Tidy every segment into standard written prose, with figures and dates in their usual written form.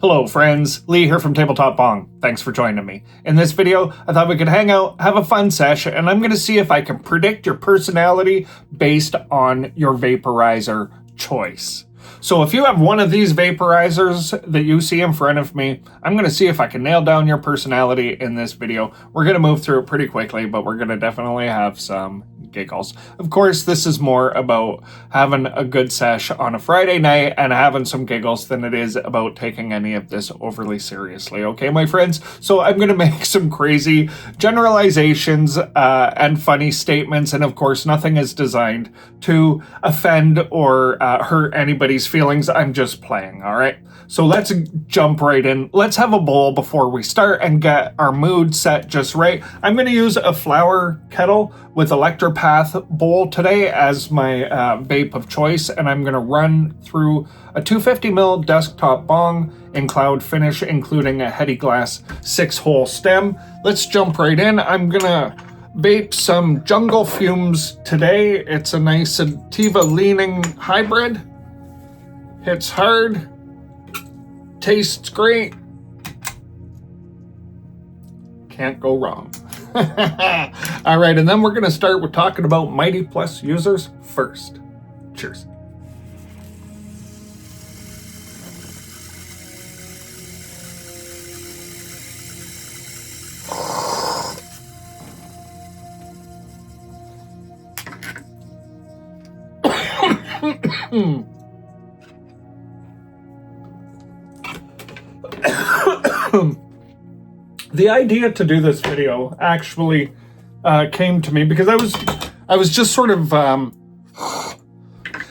Hello friends, Lee here from TableTop Bong. Thanks for joining me. In this video, I thought we could hang out, have a fun session, and I'm going to see if I can predict your personality based on your vaporizer choice. So if you have one of these vaporizers that you see in front of me, I'm going to see if I can nail down your personality in this video. We're going to move through it pretty quickly, but we're going to definitely have some giggles. Of course, this is more about having a good sesh on a Friday night and having some giggles than it is about taking any of this overly seriously. Okay, my friends? So I'm going to make some crazy generalizations and funny statements. And of course, nothing is designed to offend or hurt anybody's feelings. I'm just playing, all right? So let's jump right in. Let's have a bowl before we start and get our mood set just right. I'm going to use a flower kettle with Electropath bowl today as my vape of choice, and I'm going to run through a 250ml desktop bong in cloud finish, including a heady glass 6-hole stem. Let's jump right in. I'm going to vape some Jungle Fumes today. It's a nice sativa leaning hybrid. Hits hard. Tastes great. Can't go wrong. All right, and then we're going to start with talking about Mighty Plus users first. Cheers. The idea to do this video actually came to me because I was just sort of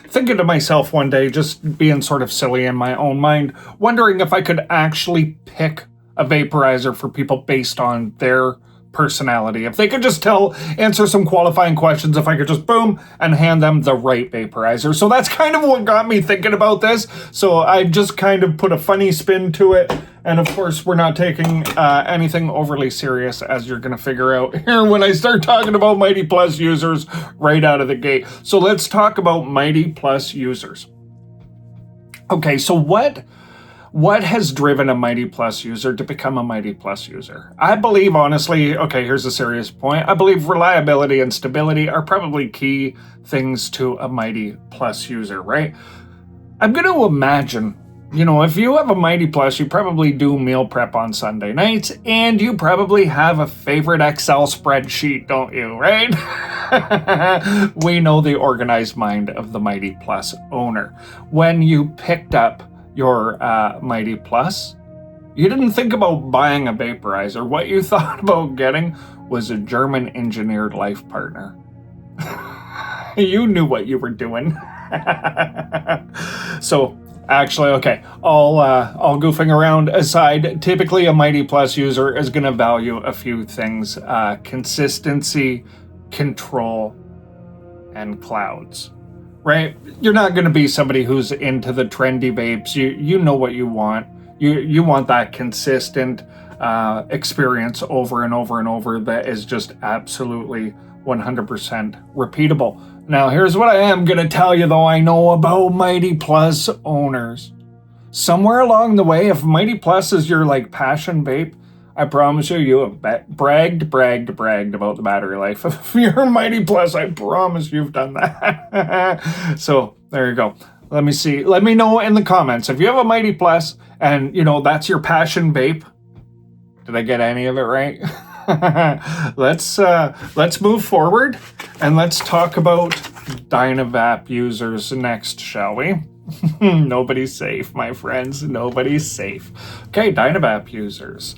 thinking to myself one day, just being sort of silly in my own mind, wondering if I could actually pick a vaporizer for people based on their personality. If they could just answer some qualifying questions, if I could just boom and hand them the right vaporizer. So that's kind of what got me thinking about this. So I just kind of put a funny spin to it. And of course, we're not taking anything overly serious, as you're going to figure out here when I start talking about Mighty Plus users right out of the gate. So let's talk about Mighty Plus users. Okay, so what has driven a Mighty Plus user to become a Mighty Plus user? I believe, honestly, okay, here's a serious point. I believe reliability and stability are probably key things to a Mighty Plus user, right? I'm going to imagine, you know, if you have a Mighty Plus, you probably do meal prep on Sunday nights, and you probably have a favorite Excel spreadsheet, don't you, right? We know the organized mind of the Mighty Plus owner. When you picked up your Mighty Plus, you didn't think about buying a vaporizer. What you thought about getting was a German engineered life partner. You knew what you were doing. So actually, okay, all goofing around aside, typically a Mighty Plus user is going to value a few things: consistency, control, and clouds. Right? You're not going to be somebody who's into the trendy vapes. You know what you want. You want that consistent experience over and over and over that is just absolutely 100% repeatable. Now, here's what I am going to tell you, though, I know about Mighty Plus owners. Somewhere along the way, if Mighty Plus is your passion vape, I promise you have bragged about the battery life. If you're Mighty Plus, I promise you've done that. So there you go. Let me see. Let me know in the comments if you have a Mighty Plus and that's your passion vape. Did I get any of it right? Let's move forward and let's talk about DynaVap users next, shall we? Nobody's safe, my friends. Nobody's safe. Okay, DynaVap users.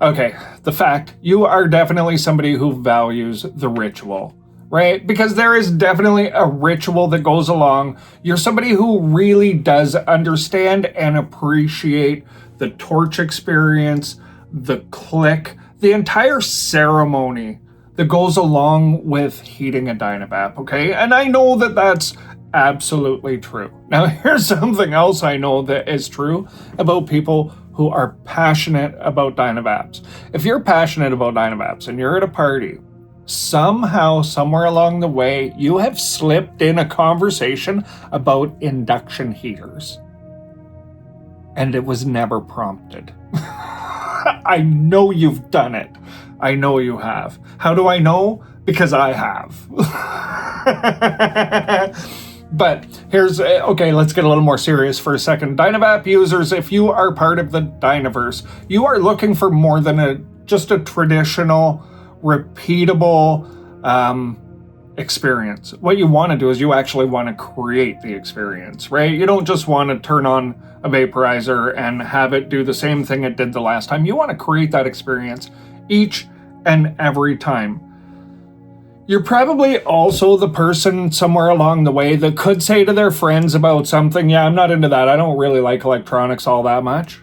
Okay, the fact, you are definitely somebody who values the ritual, right? Because there is definitely a ritual that goes along. You're somebody who really does understand and appreciate the torch experience, the click, the entire ceremony that goes along with heating a DynaVap, okay? And I know that that's absolutely true. Now, here's something else I know that is true about people who are passionate about DynaVaps. If you're passionate about DynaVaps and you're at a party, somehow, somewhere along the way, you have slipped in a conversation about induction heaters. and it was never prompted. I know you've done it. I know you have. How do I know? Because I have. But here's, okay, let's get a little more serious for a second. DynaVap users, if you are part of the Dynaverse, you are looking for more than just a traditional, repeatable experience. What you want to do is you actually want to create the experience, right? You don't just want to turn on a vaporizer and have it do the same thing it did the last time. You want to create that experience each and every time. You're probably also the person somewhere along the way that could say to their friends about something, yeah, I'm not into that. I don't really like electronics all that much.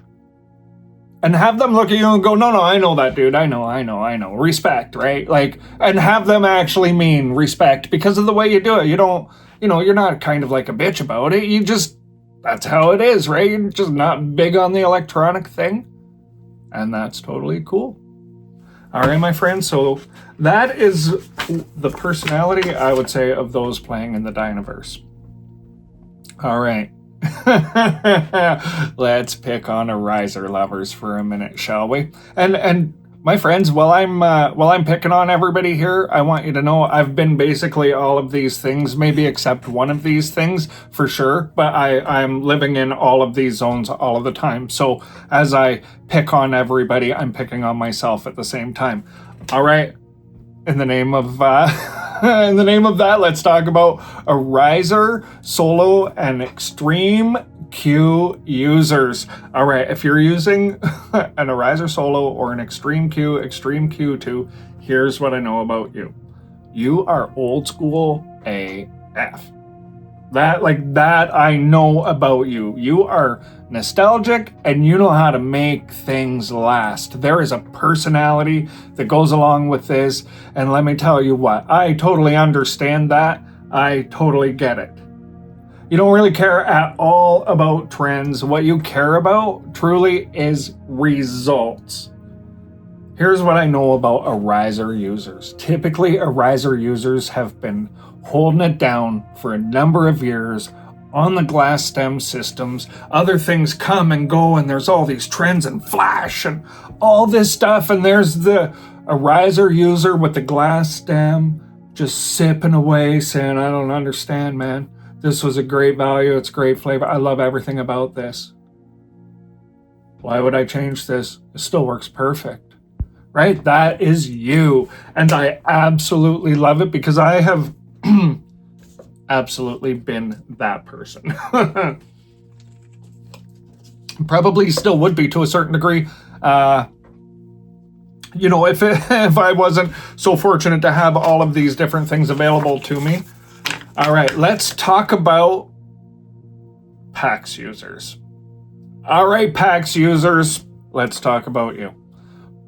And have them look at you and go, no, I know that, dude. I know. Respect, right? Like, and have them actually mean respect because of the way you do it. You don't, you're not kind of like a bitch about it. You just, that's how it is, right? You're just not big on the electronic thing. And that's totally cool. All right, my friends. So that is the personality, I would say, of those playing in the Dynaverse. All right. Let's pick on Arizer lovers for a minute, shall we? And my friends, while I'm picking on everybody here, I want you to know I've been basically all of these things, maybe except one of these things for sure, but I'm living in all of these zones all of the time. So as I pick on everybody, I'm picking on myself at the same time. All right. In the name of that, let's talk about Arizer, Solo, and Extreme Q users. All right, if you're using an Arizer Solo or an Extreme Q2, here's what I know about you. You are old school AF. That I know about you. You are nostalgic and you know how to make things last. There is a personality that goes along with this. And let me tell you what, I totally understand that. I totally get it. You don't really care at all about trends. What you care about truly is results. Here's what I know about Arizer users. Typically, Arizer users have been holding it down for a number of years on the glass stem systems. Other things come and go, and there's all these trends and flash and all this stuff, and there's the Arizer user with the glass stem just sipping away saying, I don't understand, man. This was a great value. It's great flavor. I love everything about this. Why would I change this? It still works perfect, right? That is you. And I absolutely love it because I have absolutely been that person. Probably still would be to a certain degree. If I wasn't so fortunate to have all of these different things available to me. All right, let's talk about PAX users. All right, PAX users, let's talk about you.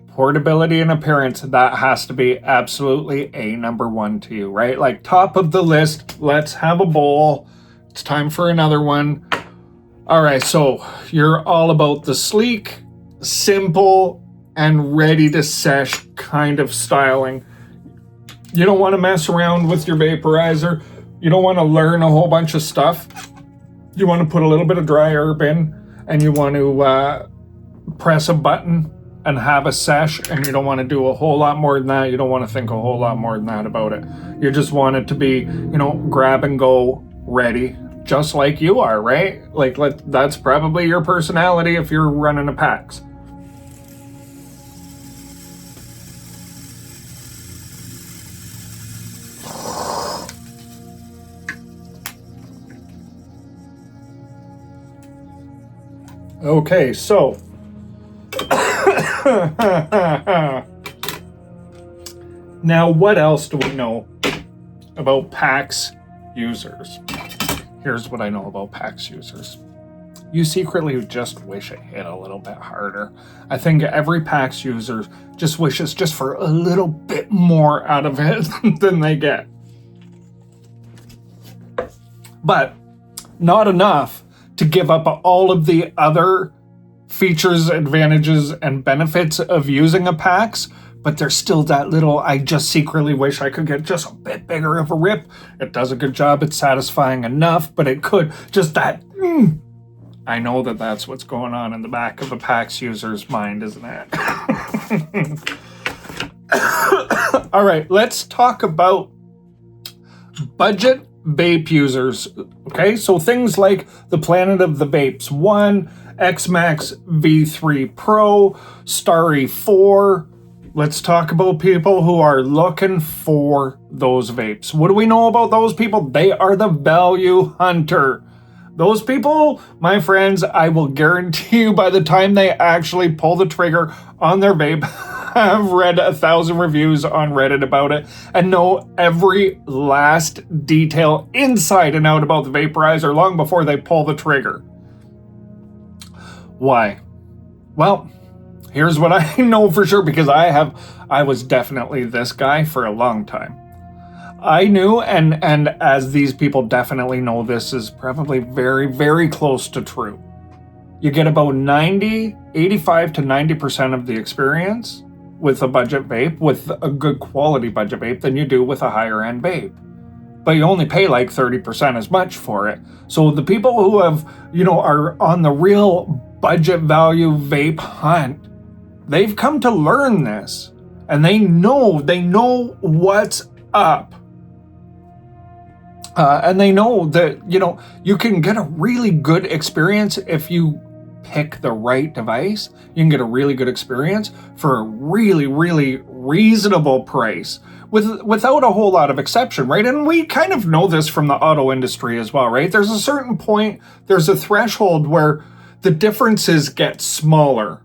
Portability and appearance, that has to be absolutely a number one to you, right? Like top of the list, let's have a bowl. It's time for another one. All right, so you're all about the sleek, simple, and ready to sesh kind of styling. You don't want to mess around with your vaporizer. You don't want to learn a whole bunch of stuff. You want to put a little bit of dry herb in, and you want to press a button and have a sesh, and you don't want to do a whole lot more than that. You don't want to think a whole lot more than that about it. You just want it to be, grab and go ready, just like you are, right? That's probably your personality if you're running a PAX. Okay, so now what else do we know about PAX users? Here's what I know about PAX users. You secretly just wish it hit a little bit harder. I think every PAX user just wishes just for a little bit more out of it than they get. But not enough to give up all of the other features, advantages, and benefits of using a PAX, but there's still that little, I just secretly wish I could get just a bit bigger of a rip. It does a good job, it's satisfying enough, but it could, just that, I know that that's what's going on in the back of a PAX user's mind, isn't it? All right, let's talk about budget vape users. Okay, so things like the Planet of the Vapes 1, X-Max V3 Pro, Starry 4. Let's talk about people who are looking for those vapes. What do we know about those people? They are the value hunter. Those people, my friends, I will guarantee you by the time they actually pull the trigger on their vape, I've read 1,000 reviews on Reddit about it and know every last detail inside and out about the vaporizer long before they pull the trigger. Why? Well, here's what I know for sure, because I was definitely this guy for a long time. I knew, and as these people definitely know, this is probably very, very close to true. You get about 85 to 90% of the experience with a budget vape, with a good quality budget vape, than you do with a higher end vape. But you only pay like 30% as much for it. So the people who have, are on the real budget value vape hunt, they've come to learn this, and they know what's up. And they know that, you can get a really good experience if you pick the right device. You can get a really good experience for a really, really reasonable price without a whole lot of exception, right? And we kind of know this from the auto industry as well, right? There's a certain point, there's a threshold where the differences get smaller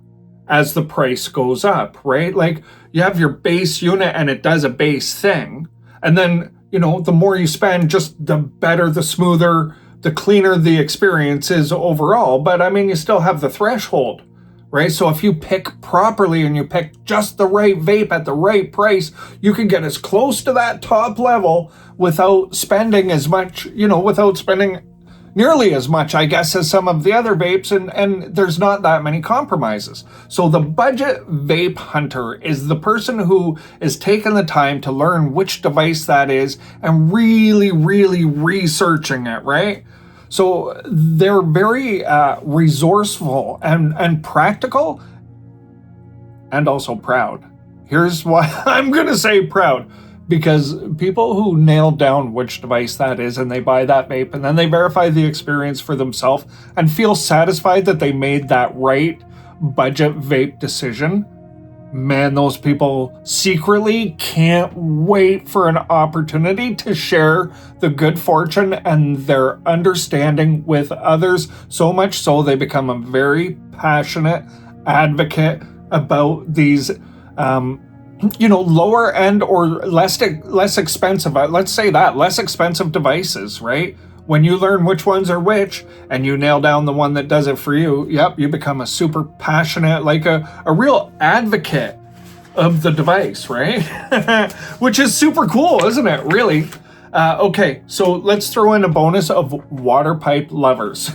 as the price goes up, right? Like you have your base unit and it does a base thing. And then, the more you spend, just the better, the smoother, the cleaner the experience is overall. But I mean, you still have the threshold, right? So if you pick properly and you pick just the right vape at the right price, you can get as close to that top level without spending as much, without spending nearly as much, I guess, as some of the other vapes, and there's not that many compromises. So the budget vape hunter is the person who is taking the time to learn which device that is and really, really researching it, right? So they're very resourceful and practical, and also proud. Here's why I'm going to say proud. Because people who nail down which device that is and they buy that vape and then they verify the experience for themselves and feel satisfied that they made that right budget vape decision, man, those people secretly can't wait for an opportunity to share the good fortune and their understanding with others, so much so they become a very passionate advocate about these lower end or less expensive, let's say that, less expensive devices, right? When you learn which ones are which and you nail down the one that does it for you, you become a super passionate, like a real advocate of the device, right? Which is super cool, isn't it? Really? Okay, so let's throw in a bonus of water pipe lovers.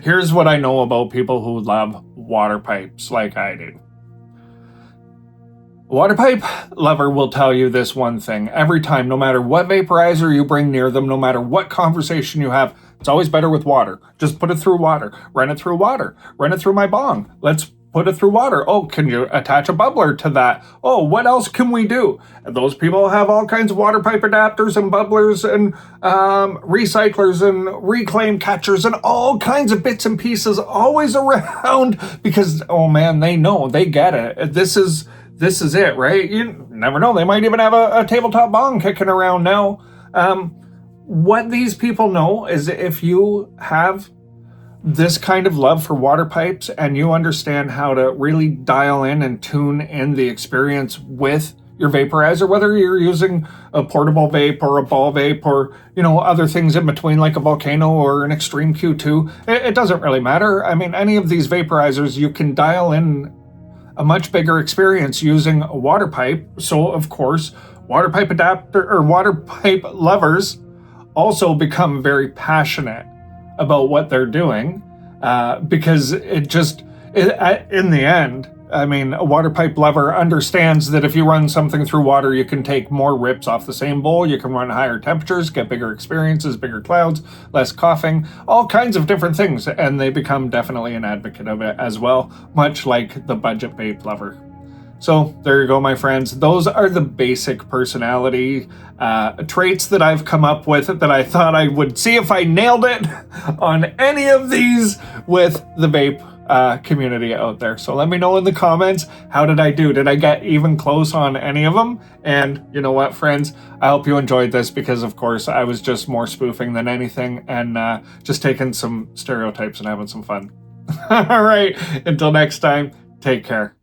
Here's what I know about people who love water pipes like I do. A water pipe lover will tell you this one thing every time, no matter what vaporizer you bring near them, no matter what conversation you have, it's always better with water. Just put it through water, run it through water, run it through my bong. Let's put it through water. Oh, can you attach a bubbler to that? Oh, what else can we do? And those people have all kinds of water pipe adapters and bubblers and recyclers and reclaim catchers and all kinds of bits and pieces always around because, oh man, they know, they get it. This is it, right? You never know. They might even have a TableTop Bong kicking around now. What these people know is that if you have this kind of love for water pipes and you understand how to really dial in and tune in the experience with your vaporizer, whether you're using a portable vape or a ball vape or, other things in between like a Volcano or an Extreme Q2, it doesn't really matter. I mean, any of these vaporizers, you can dial in a much bigger experience using a water pipe. So of course, water pipe adapter or water pipe lovers also become very passionate about what they're doing because in the end, I mean, a water pipe lover understands that if you run something through water, you can take more rips off the same bowl, you can run higher temperatures, get bigger experiences, bigger clouds, less coughing, all kinds of different things, and they become definitely an advocate of it as well, much like the budget vape lover. So there you go, my friends. Those are the basic personality traits that I've come up with that I thought I would see if I nailed it on any of these with the vape community out there. So let me know in the comments, how did I do? Did I get even close on any of them? And you know what, friends? I hope you enjoyed this because, of course, I was just more spoofing than anything and just taking some stereotypes and having some fun. All right, until next time, take care.